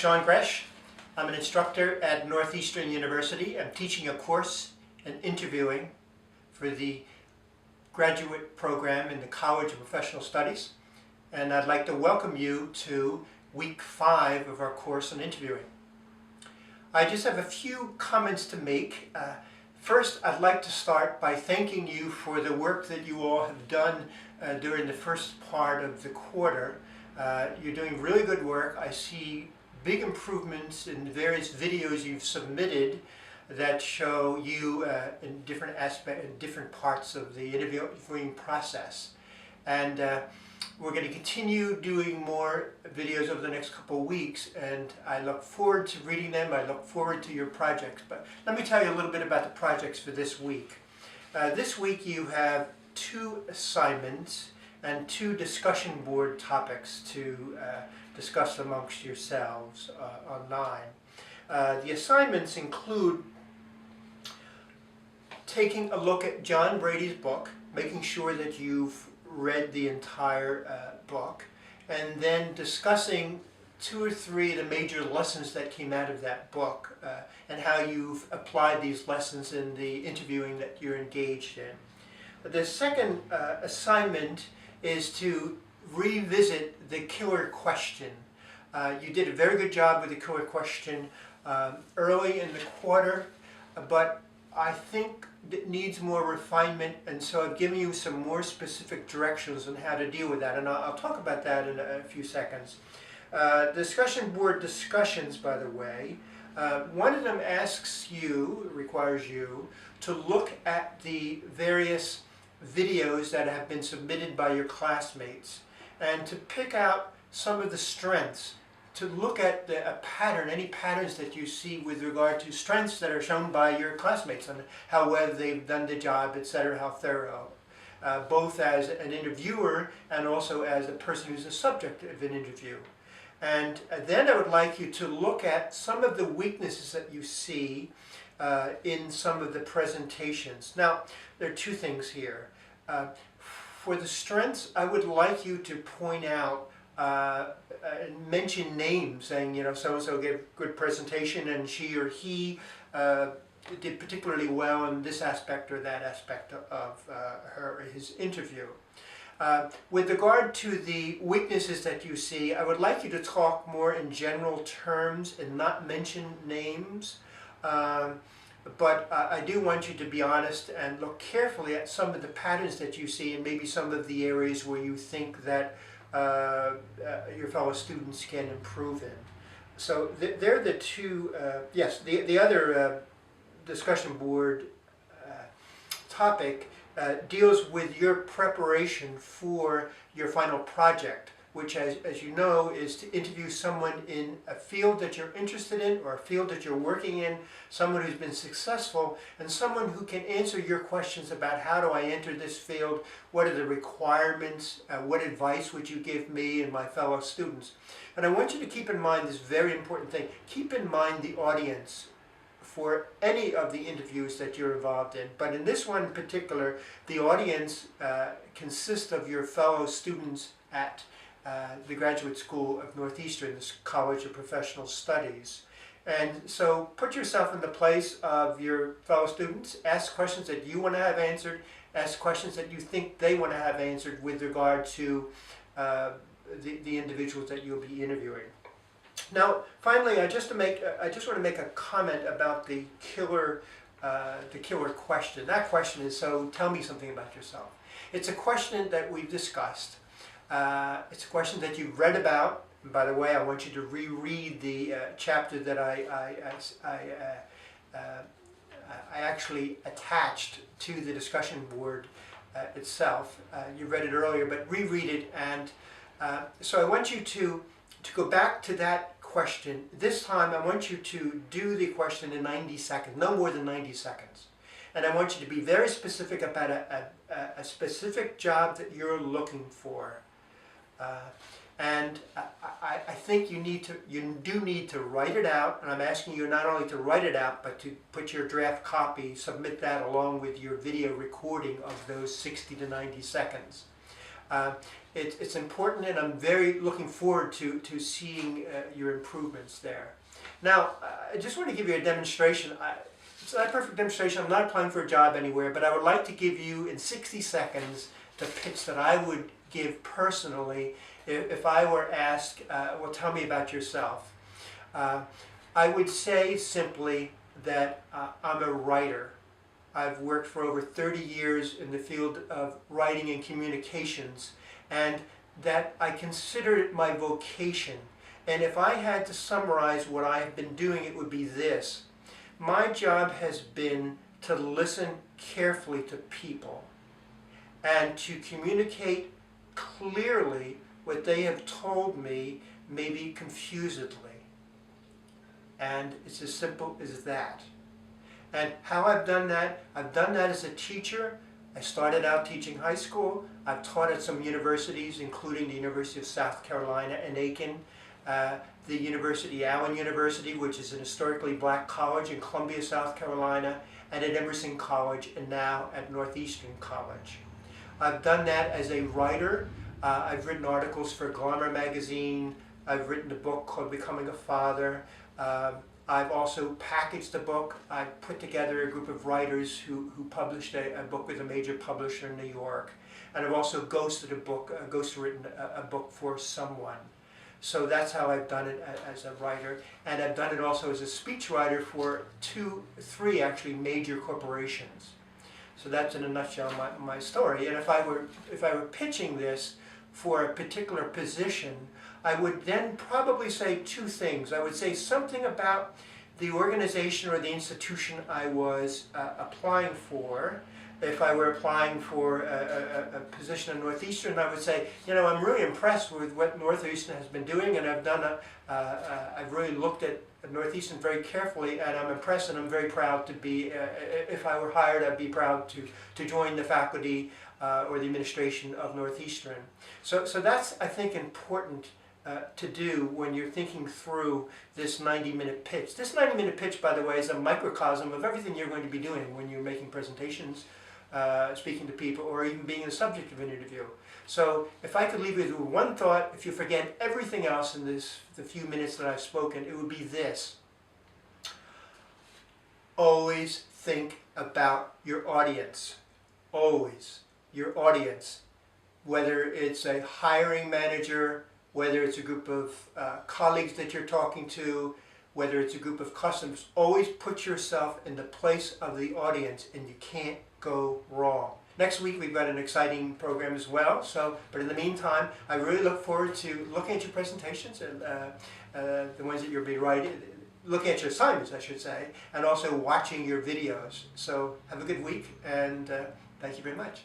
I'm Gresh. I'm an instructor at Northeastern University. I'm teaching a course in interviewing for the graduate program in the College of Professional Studies. And I'd like to welcome you to week 5 of our course on interviewing. I just have a few comments to make. First, I'd like to start by thanking you for the work that you all have done during the first part of the quarter. You're doing really good work. I see big improvements in the various videos you've submitted that show you in different aspects, in different parts of the interviewing process. And we're going to continue doing more videos over the next couple of weeks, and I look forward to reading them. I look forward to your projects. But let me tell you a little bit about the projects for this week. This week you have 2 assignments and 2 discussion board topics to discuss amongst yourselves online. The assignments include taking a look at John Brady's book, making sure that you've read the entire book, and then discussing 2 or 3 of the major lessons that came out of that book and how you've applied these lessons in the interviewing that you're engaged in. The second assignment is to revisit the killer question. You did a very good job with the killer question early in the quarter, but I think it needs more refinement, and so I've given you some more specific directions on how to deal with that, and I'll talk about that in a few seconds. Discussion board discussions, by the way, one of them requires you to look at the various videos that have been submitted by your classmates and to pick out some of the strengths, to look at a pattern, any patterns that you see with regard to strengths that are shown by your classmates and how well they've done the job, etc., how thorough, both as an interviewer and also as a person who's the subject of an interview. And then I would like you to look at some of the weaknesses that you see in some of the presentations. Now, there are 2 things here. For the strengths, I would like you to point out mention names, saying, so-and-so gave a good presentation and she or he did particularly well in this aspect or that aspect of her or his interview. With regard to the weaknesses that you see, I would like you to talk more in general terms and not mention names. But I do want you to be honest and look carefully at some of the patterns that you see and maybe some of the areas where you think that your fellow students can improve in. So they're the 2, yes, the other discussion board topic deals with your preparation for your final project, which as you know is to interview someone in a field that you're interested in or a field that you're working in, someone who's been successful, and someone who can answer your questions about how do I enter this field, what are the requirements, what advice would you give me and my fellow students. And I want you to keep in mind this very important thing. Keep in mind the audience for any of the interviews that you're involved in. But in this one in particular, the audience consists of your fellow students at the Graduate School of Northeastern, the College of Professional Studies. And so put yourself in the place of your fellow students, ask questions that you want to have answered, ask questions that you think they want to have answered with regard to the individuals that you'll be interviewing. Now, finally, I just want to make a comment about the killer question. That question is, so tell me something about yourself. It's a question that we've discussed. It's a question that you've read about. And by the way, I want you to reread the chapter that I actually attached to the discussion board itself. You read it earlier, but reread it. And so I want you to go back to that question. This time I want you to do the question in 90 seconds, no more than 90 seconds. And I want you to be very specific about a specific job that you're looking for. And I think you do need to write it out, and I'm asking you not only to write it out, but to put your draft copy, submit that along with your video recording of those 60 to 90 seconds. It's important, and I'm very looking forward to seeing your improvements there. Now, I just want to give you a demonstration. It's not a perfect demonstration. I'm not applying for a job anywhere, but I would like to give you in 60 seconds the pitch that I would give personally if I were asked, well, tell me about yourself. I would say simply that I'm a writer. I've worked for over 30 years in the field of writing and communications, and that I consider it my vocation. And if I had to summarize what I've been doing, it would be this. My job has been to listen carefully to people and to communicate clearly what they have told me, maybe confusedly. And it's as simple as that. And how I've done that as a teacher. I started out teaching high school. I've taught at some universities, including the University of South Carolina in Aiken, the University, Allen University, which is an historically black college in Columbia, South Carolina, and at Emerson College, and now at Northeastern College. I've done that as a writer. I've written articles for Glamour magazine. I've written a book called Becoming a Father. I've also packaged a book. I put together a group of writers who published a book with a major publisher in New York. And I've also ghostwritten a book for someone. So that's how I've done it as a writer. And I've done it also as a speechwriter for three actually major corporations. So that's in a nutshell my story. And if I were pitching this for a particular position, I would then probably say two things. I would say something about the organization or the institution I was applying for. If I were applying for a position in Northeastern, I would say, you know, I'm really impressed with what Northeastern has been doing, and I've really looked at Northeastern very carefully, and I'm impressed, and I'm very proud to be, if I were hired, I'd be proud to join the faculty or the administration of Northeastern. So that's, I think, important to do when you're thinking through this 90-minute pitch. This 90-minute pitch, by the way, is a microcosm of everything you're going to be doing when you're making presentations, speaking to people, or even being the subject of an interview. So if I could leave you with one thought, if you forget everything else in the few minutes that I've spoken, it would be this. Always think about your audience. Always. Your audience. Whether it's a hiring manager, whether it's a group of colleagues that you're talking to, whether it's a group of customers, always put yourself in the place of the audience, and you can't go wrong. Next week we've got an exciting program as well, but in the meantime, I really look forward to looking at your presentations and the ones that you'll be writing, looking at your assignments, I should say, and also watching your videos. So have a good week, and thank you very much.